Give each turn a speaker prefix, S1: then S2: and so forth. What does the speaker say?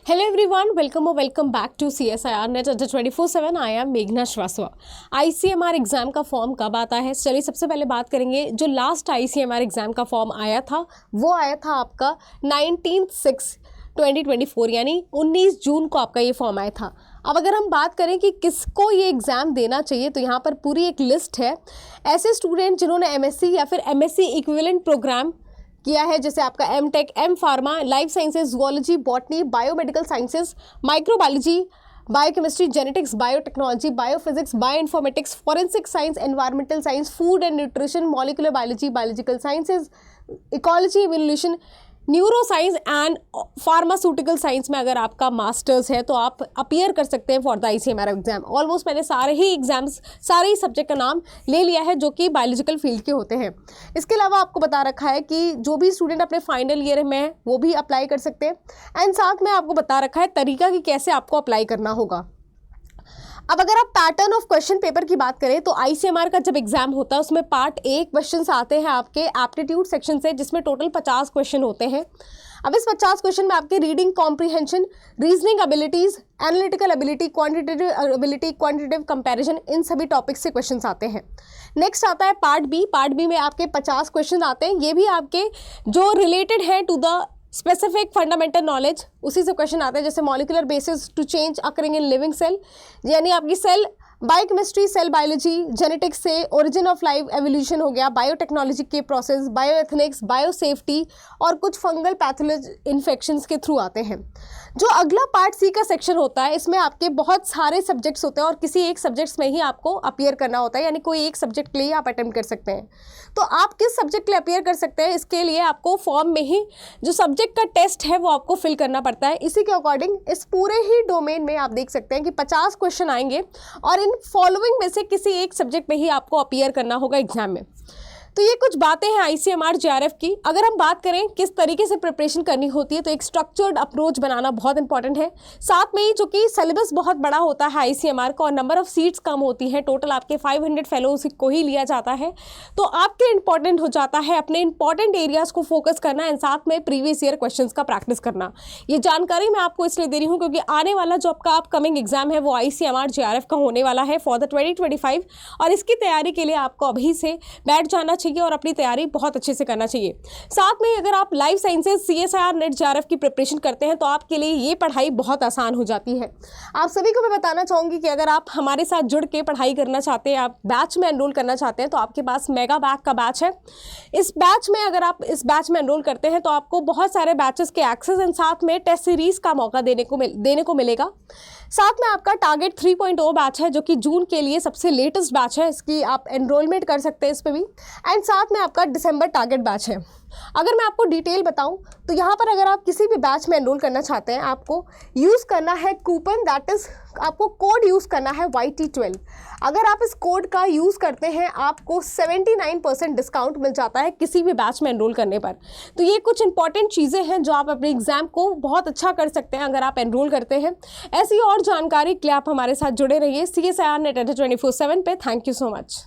S1: Hello everyone, welcome or welcome back to CSIR Net Adda 24/7। I am मेघना Srivastava. ICMR exam का form कब आता है? चलिए सबसे पहले बात करेंगे। जो लास्ट ICMR एग्ज़ाम का फॉर्म आया था वो आया था आपका 19/6/2024 यानी 19 जून को आपका ये फॉर्म आया था। अब अगर हम बात करें कि किसको ये एग्ज़ाम देना चाहिए तो यहाँ पर पूरी एक लिस्ट है। ऐसे स्टूडेंट जिन्होंने MSc या फिर MSc इक्विवेलेंट प्रोग्राम किया है, जैसे आपका M.Tech, M pharma, life sciences, zoology, botany, biomedical sciences, microbiology, biochemistry, genetics, biotechnology, biophysics, bioinformatics, forensic science, environmental science, food and nutrition, molecular biology, biological sciences, ecology, evolution, neuro science and pharmaceutical science में अगर आपका masters है तो आप appear कर सकते हैं for the ICMR exam. Almost मैंने सारे ही सब्जेक्ट का नाम ले लिया है जो कि बायोलॉजिकल फील्ड के होते हैं। इसके अलावा आपको बता रखा है कि जो भी स्टूडेंट अपने फाइनल ईयर में है वो भी अप्लाई कर सकते हैं, एंड साथ में आपको बता रखा है तरीका कि कैसे आपको अप्लाई करना होगा। अब अगर आप पैटर्न ऑफ क्वेश्चन पेपर की बात करें तो ICMR का जब एग्जाम होता है उसमें पार्ट A क्वेश्चंस आते हैं आपके एप्टीट्यूड सेक्शन से, जिसमें टोटल 50 क्वेश्चन होते हैं। अब इस 50 क्वेश्चन में आपके reading comprehension, reasoning abilities, analytical ability, quantitative comparison, इन सभी टॉपिक्स से क्वेश्चंस आते हैं। नेक्स्ट आता है पार्ट बी में आपके 50 क्वेश्चन आते हैं। ये भी आपके जो रिलेटेड है to the specific fundamental knowledge, उसी से क्वेश्चन आते हैं, जैसे molecular basis to change occurring in living cell, यानी आपकी cell biochemistry, cell biology, genetics से ओरिजिन ऑफ लाइफ, एवोल्यूशन हो गया, बायोटेक्नोलॉजी के प्रोसेस, बायोएथनिक्स, बायोसेफ्टी और कुछ फंगल पैथोलॉजी इन्फेक्शंस के थ्रू आते हैं। जो अगला पार्ट C का सेक्शन होता है इसमें आपके बहुत सारे सब्जेक्ट्स होते हैं और किसी एक सब्जेक्ट्स में ही आपको अपीयर करना होता है, यानी कोई एक सब्जेक्ट के लिए आप अटेम्प्ट कर सकते हैं। तो आप किस सब्जेक्ट के लिए अपीयर कर सकते हैं, इसके लिए आपको फॉर्म में ही जो सब्जेक्ट का टेस्ट है वो आपको फिल करना पड़ता है। इसी के अकॉर्डिंग इस पूरे ही डोमेन में आप देख सकते हैं कि 50 क्वेश्चन आएंगे और इन फॉलोइंग में से किसी एक सब्जेक्ट में ही आपको अपीयर करना होगा एग्जाम में। तो ये कुछ बातें हैं ICMR JRF की। अगर हम बात करें किस तरीके से प्रिपरेशन करनी होती है तो एक स्ट्रक्चर्ड अप्रोच बनाना बहुत इंपॉर्टेंट है। साथ में ही जो कि सिलेबस बहुत बड़ा होता है ICMR का और नंबर ऑफ सीट्स कम होती हैं, टोटल आपके 500 फेलोज को ही लिया जाता है, तो आपके इंपॉर्टेंट हो जाता है अपने इंपॉर्टेंट एरियाज़ को फोकस करना एंड साथ में प्रीवियस ईयर क्वेश्चन का प्रैक्टिस करना। ये जानकारी मैं आपको इसलिए दे रही हूँ क्योंकि आने वाला जो आपका अपकमिंग एग्जाम है वो ICMR JRF का होने वाला है फॉर द 2025, और इसकी तैयारी के लिए आपको अभी से बैठ जाना चाहिए और अपनी तैयारी बहुत अच्छे से करना चाहिए। साथ में अगर आप life sciences CSIR net JRF की प्रिपरेशन करते हैं तो आपके लिए ये पढ़ाई बहुत आसान हो जाती है। आप सभी को मैं बताना चाहूँगी कि अगर आप हमारे साथ जुड़ के पढ़ाई करना चाहते हैं, आप बैच में एनरोल करना चाहते हैं तो आपके पास मेगा बैक का बैच है। इस बैच में अगर आप इस बैच में एनरोल करते हैं तो आपको बहुत सारे बैचेस के एक्सेस एंड साथ में टेस्ट सीरीज का मौका देने को मिलेगा। साथ में आपका टारगेट 3.0 बैच है जो कि जून के लिए सबसे लेटेस्ट बैच है, इसकी आप एनरोलमेंट कर सकते हैं इस पर भी, एंड साथ में आपका दिसंबर टारगेट बैच है। अगर मैं आपको डिटेल बताऊं तो यहाँ पर अगर आप किसी भी बैच में एनरोल करना चाहते हैं आपको यूज़ करना है कूपन, दैट इज़ आपको कोड यूज़ करना है YT12। अगर आप इस कोड का यूज़ करते हैं आपको 79% डिस्काउंट मिल जाता है किसी भी बैच में एनरोल करने पर। तो ये कुछ इंपॉर्टेंट चीज़ें हैं जो आप अपने एग्जाम को बहुत अच्छा कर सकते हैं अगर आप एनरोल करते हैं। ऐसी और जानकारी के लिए आप हमारे साथ जुड़े रहिए CSIR नेट 24/7 पे। Thank you so much.